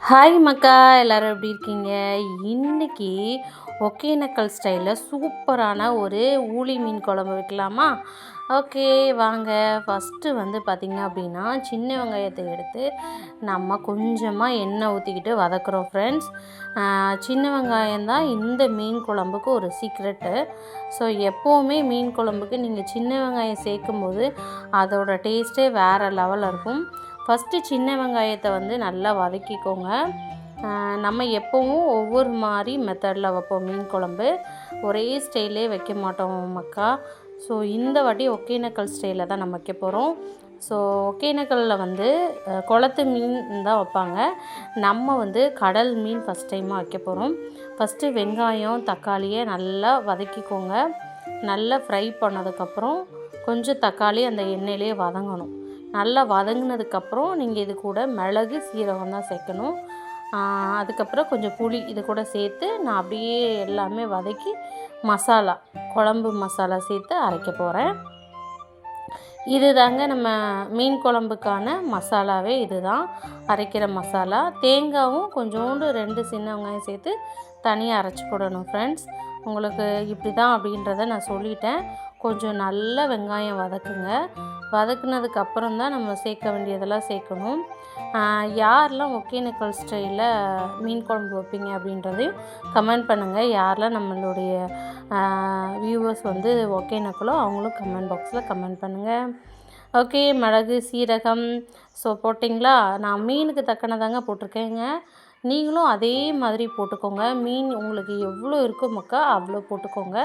Hi மக்கா, எல்லோரும் எப்படி இருக்கீங்க? இன்றைக்கி ஒகேனக்கல் ஸ்டைலில் சூப்பரான ஒரு ஊளி மீன் குழம்பு வைக்கலாமா? ஓகே வாங்க. ஃபஸ்ட்டு பார்த்திங்க அப்படின்னா சின்ன வெங்காயத்தை எடுத்து நம்ம கொஞ்சமாக எண்ணெய் ஊற்றிக்கிட்டு வதக்குறோம் ஃப்ரெண்ட்ஸ். சின்ன வெங்காயம் தான் இந்த மீன் குழம்புக்கு ஒரு சீக்ரெட்டு. ஸோ எப்போவுமே மீன் குழம்புக்கு நீங்கள் சின்ன வெங்காயம் சேர்க்கும்போது அதோட டேஸ்ட்டே வேறு லெவலில் இருக்கும். ஃபஸ்ட்டு சின்ன வெங்காயத்தை நல்லா வதக்கிக்கோங்க. நம்ம எப்போவும் ஒவ்வொரு மாதிரி மெத்தடில் வைப்போம் மீன் குழம்பு, ஒரே ஸ்டைலே வைக்க மாட்டோம் மக்கா. ஸோ இந்த வாட்டி ஒகேனக்கல் ஸ்டைலில் தான் நம்ம வைக்க போகிறோம். ஸோ ஒகேனக்கல்லில் குளத்து மீன் தான் வைப்பாங்க. நம்ம கடல் மீன் ஃபஸ்ட் டைமாக வைக்க போகிறோம். ஃபஸ்ட்டு வெங்காயம் தக்காளியை நல்லா வதக்கிக்கோங்க. நல்லா ஃப்ரை பண்ணதுக்கப்புறம் கொஞ்சம் தக்காளி அந்த எண்ணெயிலே வதங்கணும். நல்லா வதங்கினதுக்கப்புறம் நீங்கள் இது கூட மிளகு சீரகம் தான் சேர்க்கணும். அதுக்கப்புறம் கொஞ்சம் புளி இது கூட சேர்த்து நான் அப்படியே எல்லாமே வதக்கி மசாலா, குழம்பு மசாலா சேர்த்து அரைக்க போகிறேன். இது தாங்க நம்ம மீன் குழம்புக்கான மசாலாவே, இது தான் அரைக்கிற மசாலா. தேங்காயும் கொஞ்சோண்டு 2 சின்ன வெங்காயம் சேர்த்து தனியாக அரைச்சி போடணும் ஃப்ரெண்ட்ஸ். உங்களுக்கு இப்படி தான் அப்படின்றத நான் சொல்லிட்டேன். கொஞ்சம் நல்ல வெங்காயம் வதக்குங்க. வதக்குனதுக்கப்புறம் தான் நம்ம சேர்க்க வேண்டியதெல்லாம் சேர்க்கணும். யாரெல்லாம் ஒகேனக்கல் ஸ்டைலில் மீன் குழம்பு வைப்பீங்க அப்படின்றதையும் கமெண்ட் பண்ணுங்கள். யாரெல்லாம் நம்மளுடைய வியூவர்ஸ் ஒகேனக்கலோ அவங்களும் கமெண்ட் பாக்ஸில் கமெண்ட் பண்ணுங்கள். ஓகே, மிளகு சீரகம் ஸோ போட்டிங்களா? நான் மீனுக்கு தக்கனதாங்க போட்டிருக்கேங்க. நீங்களும் அதே மாதிரி போட்டுக்கோங்க. மீன் உங்களுக்கு எவ்வளோ இருக்கோ மக்கா அவ்வளோ போட்டுக்கோங்க.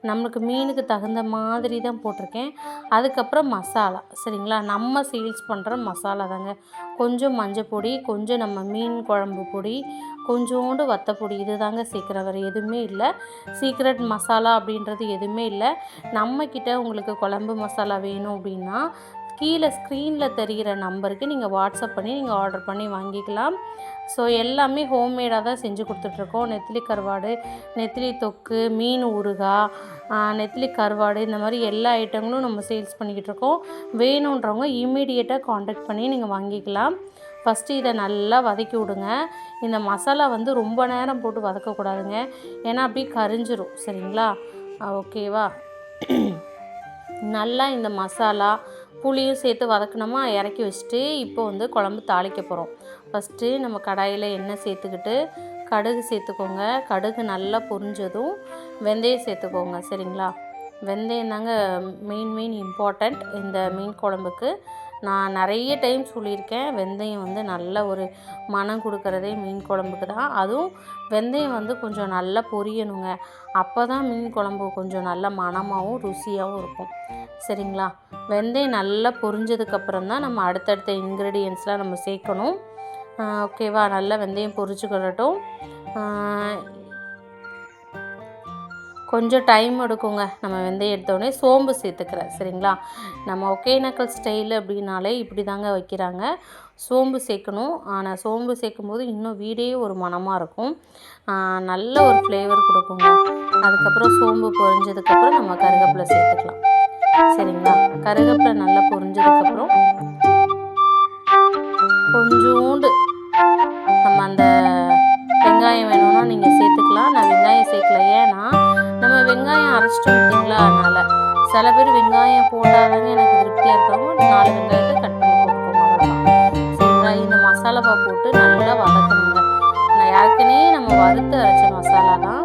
நம்மளுக்கு மீனுக்கு தகுந்த மாதிரி தான் போட்டிருக்கேன். அதுக்கப்புறம் மசாலா சரிங்களா, நம்ம சேல்ஸ் பண்ணுற மசாலா தாங்க. கொஞ்சம் மஞ்சள் பொடி, கொஞ்சம் நம்ம மீன் குழம்பு பொடி, கொஞ்சோண்டு வத்தப்பொடி, இது தாங்க சேர்க்குற வேறு எதுவுமே இல்லை. சீக்ரெட் மசாலா அப்படின்றது எதுவுமே இல்லை. நம்மக்கிட்ட உங்களுக்கு குழம்பு மசாலா வேணும் அப்படின்னா கீழே ஸ்க்ரீனில் தெரிகிற நம்பருக்கு நீங்கள் வாட்ஸ்அப் பண்ணி நீங்கள் ஆர்டர் பண்ணி வாங்கிக்கலாம். ஸோ எல்லாமே ஹோம்மேடாக தான் செஞ்சு கொடுத்துட்ருக்கோம். நெத்திலி கருவாடு, நெத்திலி தொக்கு, மீன் ஊறுகாய், நெத்திலி கருவாடு, இந்த மாதிரி எல்லா ஐட்டங்களும் நம்ம சேல்ஸ் பண்ணிக்கிட்டு இருக்கோம். வேணுன்றவங்க இம்மீடியட்டாக காண்டாக்ட் பண்ணி நீங்கள் வாங்கிக்கலாம். ஃபஸ்ட்டு இதை நல்லா வதக்கி விடுங்க. இந்த மசாலா ரொம்ப நேரம் போட்டு வதக்கக்கூடாதுங்க, ஏன்னா அப்படியே கரிஞ்சிரும் சரிங்களா. ஓகேவா? நல்லா இந்த மசாலா புளியும் சேர்த்து வதக்கணுமா, இறக்கி வச்சுட்டு இப்போ குழம்பு தாளிக்க போகிறோம். ஃபஸ்ட்டு நம்ம கடாயில் எண்ணெய் சேர்த்துக்கிட்டு கடுகு சேர்த்துக்கோங்க. கடுகு நல்லா பொரிஞ்சதும் வெந்தயம் சேர்த்துக்கோங்க சரிங்களா. வெந்தயம் தாங்க மெயின் இம்பார்ட்டண்ட் இந்த மீன் குழம்புக்கு. நான் நிறைய டைம் சொல்லியிருக்கேன், வெந்தயம் நல்ல ஒரு மனம் கொடுக்குறதே மீன் குழம்புக்கு தான். அதுவும் வெந்தயம் கொஞ்சம் நல்லா பொரியணுங்க. அப்போ தான் மீன் குழம்பு கொஞ்சம் நல்ல மணமாகவும் ருசியாகவும் இருக்கும் சரிங்களா. வெந்தயம் நல்லா பொரிஞ்சதுக்கப்புறம் தான் நம்ம அடுத்தடுத்த இன்க்ரீடியன்ட்ஸ்லாம் நம்ம சேர்க்கணும். ஓகேவா? நல்லா வெந்தயம் பொரிச்சுக்கிடட்டும். கொஞ்சம் டைம் எடுக்குங்க. நம்ம வெந்தயம் எடுத்தோடனே சோம்பு சேர்த்துக்கிறேன் சரிங்களா. நம்ம ஒகேனக்கல் ஸ்டைலு அப்படின்னாலே இப்படி தாங்க வைக்கிறாங்க. சோம்பு சேர்க்கணும். ஆனால் சோம்பு சேர்க்கும்போது இன்னும் வீடே ஒரு மணமாக இருக்கும், நல்ல ஒரு ஃப்ளேவர் கொடுக்குங்க. அதுக்கப்புறம் சோம்பு பொரிஞ்சதுக்கப்புறம் நம்ம கருவேப்பிலை சேர்த்துக்கலாம் சரிங்களா. கருவேப்பிலை நல்லா பொரிஞ்சதுக்கப்புறம் கொஞ்சோண்டு நம்ம அந்த வெங்காயம் வேணும்னா நீங்கள் சேர்த்துக்கலாம். நான் வெங்காயம் சேர்க்கல, ஏன்னா நம்ம வெங்காயம் அரைச்சிட்டு விட்டிங்களா, அதனால். சில பேர் வெங்காயம் போட்டாதாங்க எனக்கு திருப்தியாக இருக்கிறவங்க 4 வெங்காயத்தை கட் பண்ணி போட்டுக்கோங்க, அவ்வளோதான் சரிங்களா. இந்த மசாலாவை போட்டு நல்லா வதக்கணுங்க. நான் ஏற்கனவே நம்ம வறுத்து அரைச்ச மசாலா தான்,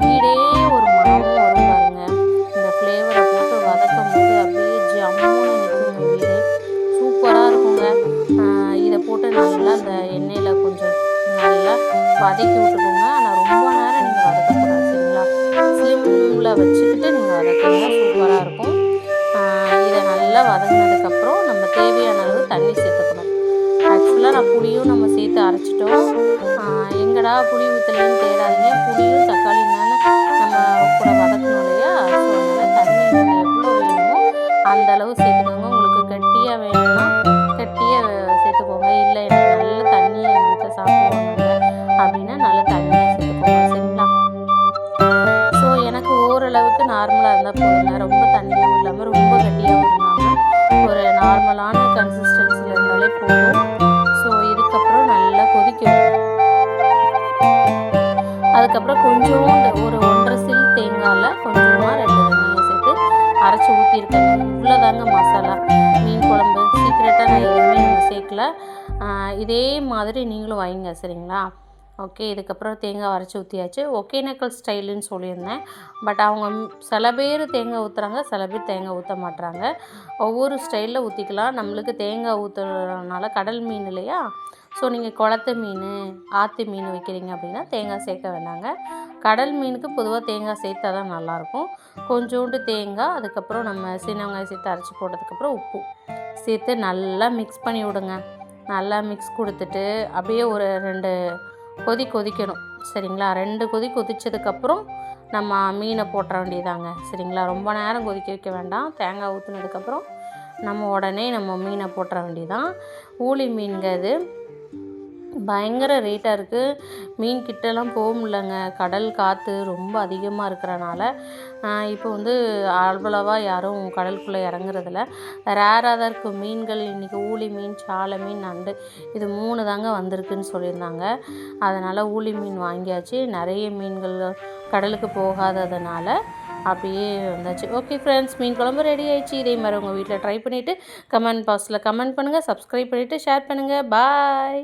வீடே ஒரு மனமும் வரும் பாருங்க. இந்த ஃப்ளேவரை போட்டு வதக்கும் போது அப்படியே ஜம்முன்னு நிற்குங்க வீடு, சூப்பராக இருக்குங்க. இதை போட்டு நல்லா அந்த எண்ணெயில் கொஞ்சம் நல்லா வதக்கி விட்டுக்கோங்க. ஆனால் ரொம்ப நேரம் நீங்கள் வதக்கக்கூடாது சரிங்களா. ஸ்லிம்மில் வச்சுக்கிட்டு நீங்கள் வதக்குங்க, சூப்பராக இருக்கும். இதை நல்லா வதங்கினதுக்கப்புறம் நம்ம தேவையான அளவு தண்ணி சேர்த்துக்கணும். ஆக்சுவலாக நான் புளியும் நம்ம சேர்த்து அரைச்சிட்டோம். எங்கடா புளி ஊற்றலன்னு தேடாதீங்க, புளியும் தக்காளியும் தானே நம்ம கூட வதக்கணும் இல்லையா. ஸோ அதனால் தண்ணி நீங்கள் எவ்வளோ வேணுமோ அந்த அளவு சேர்த்துக்கோங்க. உங்களுக்கு கட்டியாக வேணும்னா கட்டியாக சேர்த்துக்கோங்க. இல்லை எனக்கு நல்ல தண்ணியை எங்கள் வீட்டில் சாப்பிடுவாங்க அப்படின்னா நல்ல தண்ணியாக சேர்த்துக்கோங்க சரிங்களா. ஸோ எனக்கு ஓரளவுக்கு நார்மலாக இருந்தால் போதுங்க. ரொம்ப தண்ணியாகவும் இல்லாமல் ரொம்ப கட்டியாகவும் இல்லாமல் ஒரு நார்மலான கன்சிஸ்டன்சியில் இருந்தாலே போதும். ஸோ இதுக்கப்புறம் நல்லா கொதிக்கணும். இதே மாதிரி நீங்களும் வைங்க சரிங்களா. ஓகே, இதுக்கப்புறம் தேங்காய் அரைச்சி ஊற்றியாச்சு. ஒகேனக்கல் ஸ்டைலுன்னு சொல்லியிருந்தேன். பட் அவங்க சில பேர் தேங்காய் ஊற்றுறாங்க, சில பேர் தேங்காய் ஊற்ற மாட்டுறாங்க. ஒவ்வொரு ஸ்டைலில் ஊற்றிக்கலாம். நம்மளுக்கு தேங்காய் ஊற்றுறதுனால கடல் மீன் இல்லையா, ஸோ நீங்கள் குளத்து மீன், ஆற்று மீன் வைக்கிறீங்க அப்படின்னா தேங்காய் சேர்க்க வேண்டாங்க. கடல் மீனுக்கு பொதுவாக தேங்காய் சேர்த்தா தான் நல்லாயிருக்கும். கொஞ்சோண்டு தேங்காய், அதுக்கப்புறம் நம்ம சின்ன வெங்காயம் சேர்த்து அரைச்சி போட்டதுக்கப்புறம் உப்பு சேர்த்து நல்லா மிக்ஸ் பண்ணி விடுங்க. நல்லா மிக்ஸ் கொடுத்துட்டு அப்படியே ஒரு 2 கொதிக்கணும் சரிங்களா. 2 கொதிச்சதுக்கப்புறம் நம்ம மீனை போட்டுற வேண்டியதாங்க சரிங்களா. ரொம்ப நேரம் கொதிக்க வைக்க வேண்டாம். தேங்காய் ஊற்றுனதுக்கப்புறம் நம்ம உடனே நம்ம மீனை போட்டுற வேண்டியதான். ஊளி மீன்ங்க இது பயங்கர ரேட்டாக இருக்குது. மீன் கிட்டலாம் போக முடியலங்க. கடல் காற்று ரொம்ப அதிகமாக இருக்கிறனால இப்போ வந்து அவ்வளவா யாரும் கடலுக்குள்ளே இறங்குறதில்ல. ரேராக தான் இருக்குது மீன்கள். இன்றைக்கி ஊளி மீன், சாலை மீன், நண்டு இது 3 தாங்க வந்திருக்குன்னு சொல்லியிருந்தாங்க. அதனால் ஊளி மீன் வாங்கியாச்சு. நிறைய மீன்கள் கடலுக்கு போகாததுனால அப்படியே வந்தாச்சு. ஓகே ஃப்ரெண்ட்ஸ், மீன் குழம்பு ரெடி ஆயிடுச்சு. இதே மாதிரி உங்கள் வீட்டில் ட்ரை பண்ணிவிட்டு கமெண்ட் பாக்ஸில் கமெண்ட் பண்ணுங்கள். சப்ஸ்கிரைப் பண்ணிவிட்டு ஷேர் பண்ணுங்கள். பாய்.